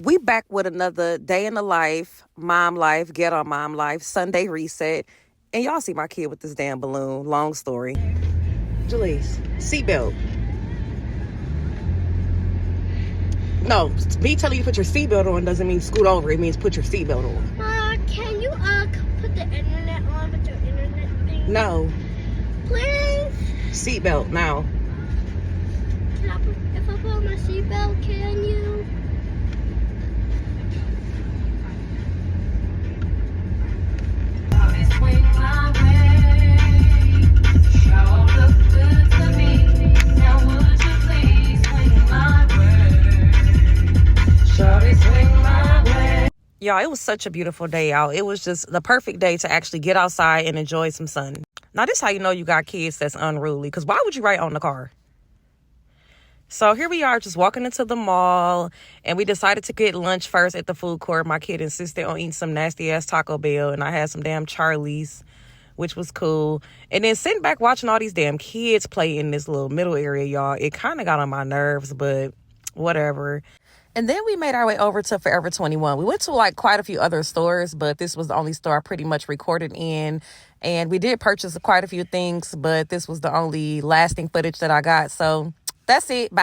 We back with another day in the life, mom life, get on mom life, Sunday reset. And y'all see my kid with this damn balloon. Long story. Jaleese, seatbelt. No, me telling you to put your seatbelt on doesn't mean scoot over. It means put your seatbelt on. Can you put the internet on with your internet thing? No. Please? Seatbelt now. If I put on my seatbelt, can you? Y'all, it was such a beautiful day out. It was just the perfect day to actually get outside and enjoy some sun. Now, this is how you know you got kids that's unruly. Because why would you write on the car? So here we are just walking into the mall. And we decided to get lunch first at the food court. My kid insisted on eating some nasty-ass Taco Bell. And I had some damn Charlie's, which was cool. And then sitting back watching all these damn kids play in this little middle area, y'all. It kind of got on my nerves, but whatever. And then we made our way over to Forever 21. We went to like quite a few other stores, but this was the only store I pretty much recorded in. And we did purchase quite a few things, but this was the only lasting footage that I got. So that's it. Bye.